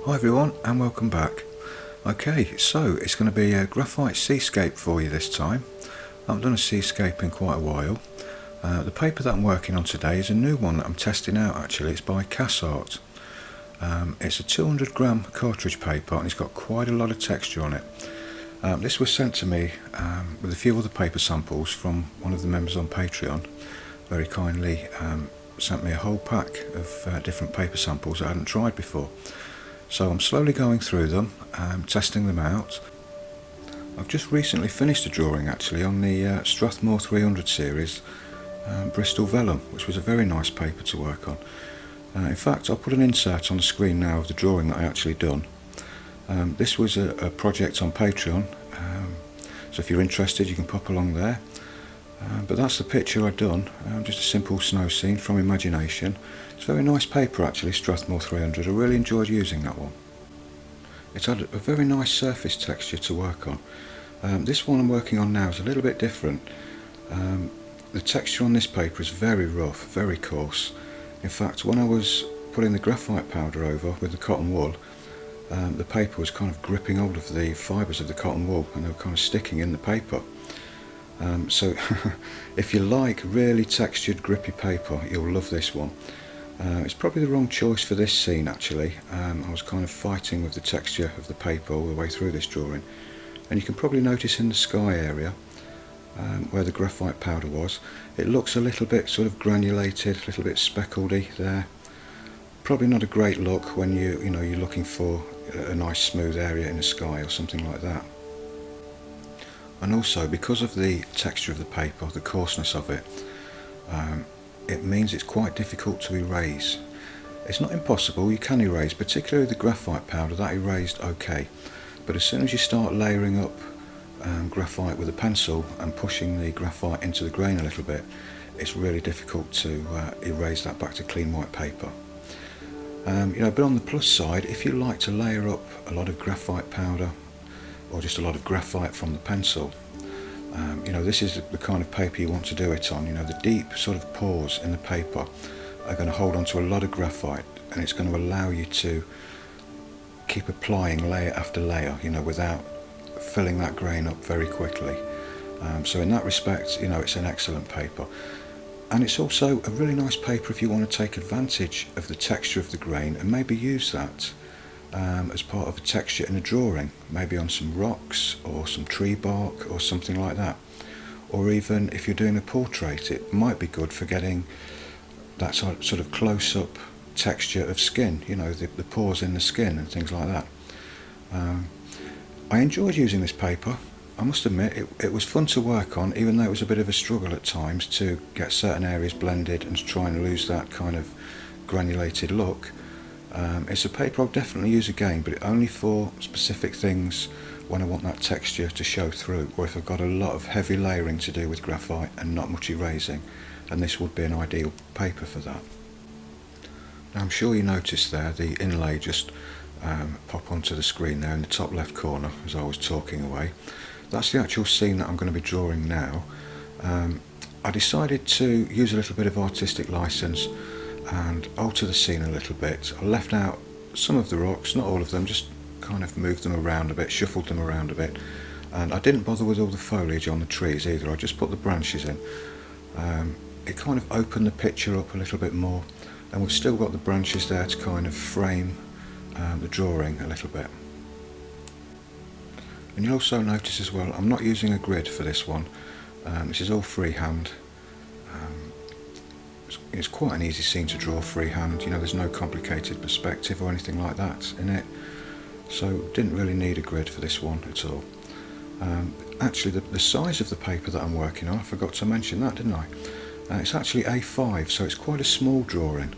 Hi everyone and welcome back. Okay, so it's going to be a Graphite Seascape for you this time. I haven't done a Seascape in quite a while. The paper that I'm working on today is a new one that I'm testing out actually. It's by Graphite. It's a 200 gram cartridge paper and it's got quite a lot of texture on it. This was sent to me with a few other paper samples from one of the members on Patreon. Very kindly sent me a whole pack of different paper samples that I hadn't tried before. So I'm slowly going through them, testing them out. I've just recently finished a drawing actually on the Strathmore 300 series Bristol Vellum, which was a very nice paper to work on. In fact, I'll put an insert on the screen now of the drawing that I actually done. This was a project on Patreon, so if you're interested you can pop along there. But that's the picture I'd done, just a simple snow scene from imagination. It's a very nice paper actually, Strathmore 300. I really enjoyed using that one. It's had a very nice surface texture to work on. This one I'm working on now is a little bit different. The texture on this paper is very rough, very coarse. In fact, when I was putting the graphite powder over with the cotton wool, the paper was kind of gripping hold of the fibres of the cotton wool and they were kind of sticking in the paper. So if you like really textured grippy paper, you'll love this one. It's probably the wrong choice for this scene actually. I was kind of fighting with the texture of the paper all the way through this drawing, and you can probably notice in the sky area where the graphite powder was, it looks a little bit sort of granulated, a little bit speckledy there. Probably not a great look when you're looking for a nice smooth area in the sky or something like that. And also because of the texture of the paper, the coarseness of it, it means it's quite difficult to erase. It's not impossible, you can erase, particularly the graphite powder, that erased okay. But as soon as you start layering up graphite with a pencil and pushing the graphite into the grain a little bit, it's really difficult to erase that back to clean white paper. But on the plus side, if you like to layer up a lot of graphite powder or just a lot of graphite from the pencil, this is the kind of paper you want to do it on. The deep sort of pores in the paper are going to hold on to a lot of graphite, and it's going to allow you to keep applying layer after layer, without filling that grain up very quickly. So in that respect, it's an excellent paper. And it's also a really nice paper if you want to take advantage of the texture of the grain and maybe use that as part of a texture in a drawing, maybe on some rocks or some tree bark or something like that. Or even if you're doing a portrait, it might be good for getting that sort of close-up texture of skin, the pores in the skin and things like that. I enjoyed using this paper. I must admit it was fun to work on, even though it was a bit of a struggle at times to get certain areas blended and to try and lose that kind of granulated look. It's a paper I'll definitely use again, but only for specific things when I want that texture to show through, or if I've got a lot of heavy layering to do with graphite and not much erasing, and this would be an ideal paper for that. Now I'm sure you noticed there the inlay just pop onto the screen there in the top left corner as I was talking away. That's the actual scene that I'm going to be drawing now. I decided to use a little bit of artistic license and alter the scene a little bit. I left out some of the rocks, not all of them, just kind of moved them around a bit, shuffled them around a bit, and I didn't bother with all the foliage on the trees either. I just put the branches in. It kind of opened the picture up a little bit more, and we've still got the branches there to kind of frame the drawing a little bit. And you'll also notice as well, I'm not using a grid for this one. This is all freehand. It's quite an easy scene to draw freehand, there's no complicated perspective or anything like that in it. So didn't really need a grid for this one at all. Actually the size of the paper that I'm working on, I forgot to mention that, didn't I? It's actually A5, so it's quite a small drawing.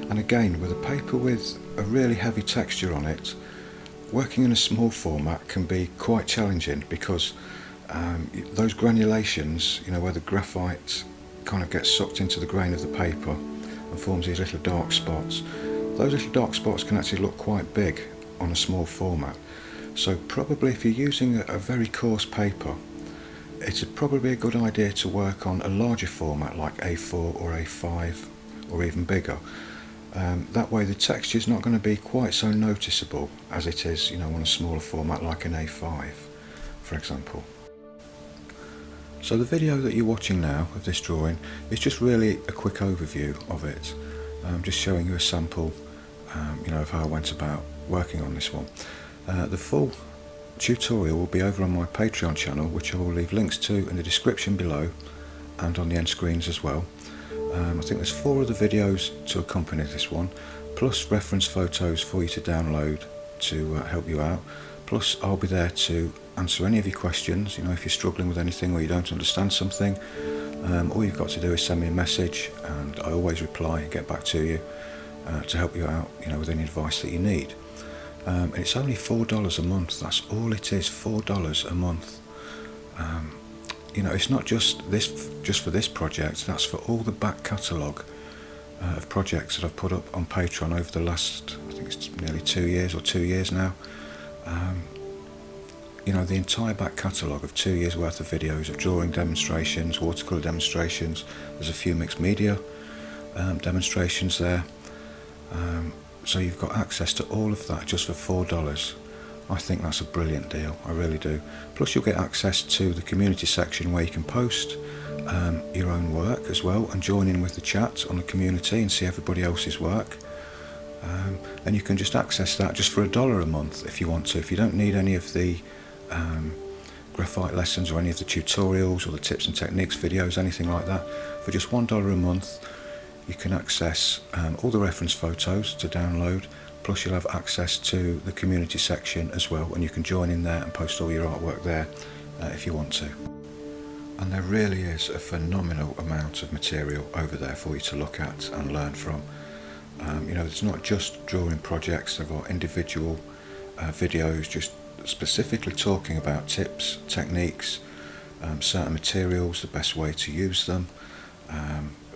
And again, with a paper with a really heavy texture on it, working in a small format can be quite challenging because those granulations, where the graphite kind of gets sucked into the grain of the paper and forms these little dark spots, those little dark spots can actually look quite big on a small format. So probably if you're using a very coarse paper, it's probably a good idea to work on a larger format like A4 or A5 or even bigger. That way the texture is not going to be quite so noticeable as it is, you know, on a smaller format like an A5, for example. So the video that you're watching now of this drawing is just really a quick overview of it. Just showing you a sample, you know, of how I went about working on this one. The full tutorial will be over on my Patreon channel, which I will leave links to in the description below and on the end screens as well. I think there's 4 other videos to accompany this one, plus reference photos for you to download to help you out. Plus I'll be there to answer any of your questions. You know, if you're struggling with anything or you don't understand something, all you've got to do is send me a message, and I always reply and get back to you to help you out, you know, with any advice that you need. And it's only $4 a month. That's all it is, $4 a month. You know, it's not just for this project. That's for all the back catalogue of projects that I've put up on Patreon over the last, I think it's nearly 2 years or 2 years now. You know, the entire back catalogue of 2 years worth of videos of drawing demonstrations, watercolour demonstrations. There's a few mixed media demonstrations there. So you've got access to all of that just for $4. I think that's a brilliant deal, I really do. Plus you'll get access to the community section where you can post your own work as well, and join in with the chat on the community and see everybody else's work. And you can just access that just for $1 a month if you want to. If you don't need any of the graphite lessons or any of the tutorials or the tips and techniques videos, anything like that, for just $1 a month you can access all the reference photos to download. Plus you'll have access to the community section as well, and you can join in there and post all your artwork there if you want to. And there really is a phenomenal amount of material over there for you to look at and learn from. You know, it's not just drawing projects, there are individual videos just specifically talking about tips, techniques, certain materials, the best way to use them,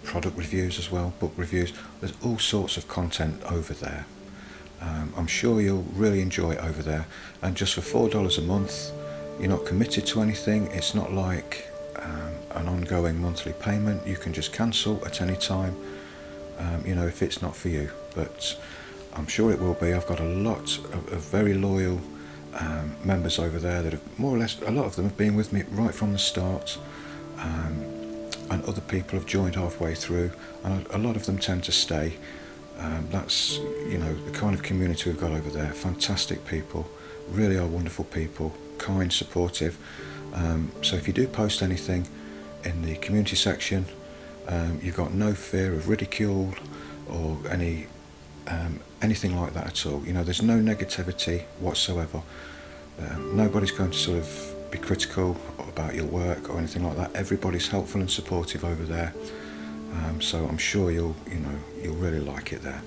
product reviews as well, book reviews. There's all sorts of content over there. I'm sure you'll really enjoy it over there, and just for $4 a month you're not committed to anything. It's not like an ongoing monthly payment. You can just cancel at any time, you know, if it's not for you, but I'm sure it will be. I've got a lot of very loyal members over there that have more or less, a lot of them have been with me right from the start, and other people have joined halfway through, and a lot of them tend to stay. That's, you know, the kind of community we've got over there. Fantastic people, really are wonderful people, kind, supportive. So if you do post anything in the community section, you've got no fear of ridicule or anything like that at all. You know, there's no negativity whatsoever. Nobody's going to sort of be critical about your work or anything like that. Everybody's helpful and supportive over there. So I'm sure you'll really like it there.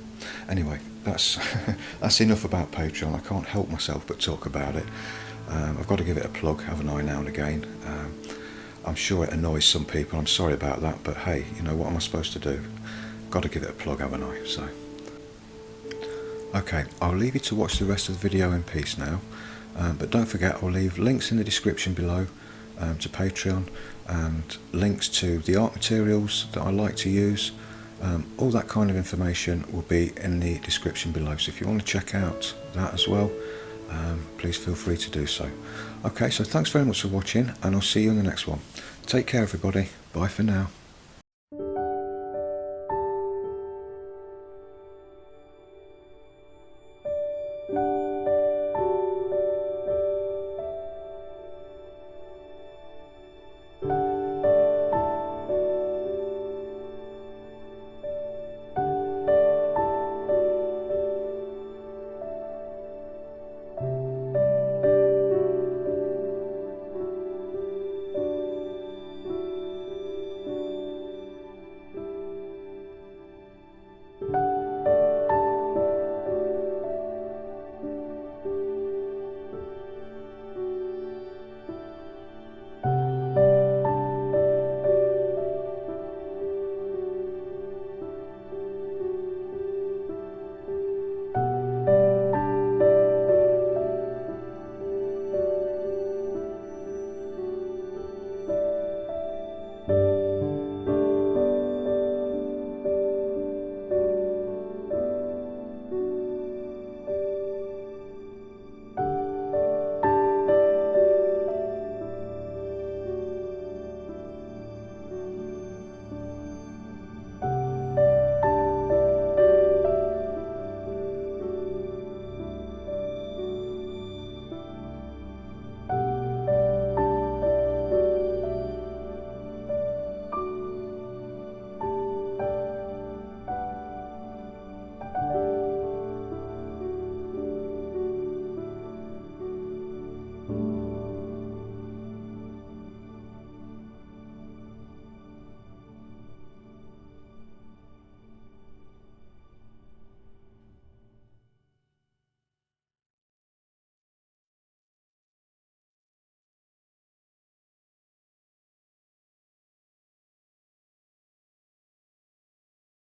Anyway, that's that's enough about Patreon. I can't help myself but talk about it. I've got to give it a plug, haven't I, now and again. I'm sure it annoys some people. I'm sorry about that, but hey, you know, what am I supposed to do? Got to give it a plug, haven't I? So, okay, I'll leave you to watch the rest of the video in peace now. But don't forget, I'll leave links in the description below to Patreon, and links to the art materials that I like to use. All that kind of information will be in the description below, so if you want to check out that as well, please feel free to do so. Okay, so thanks very much for watching, and I'll see you in the next one. Take care everybody, bye for now.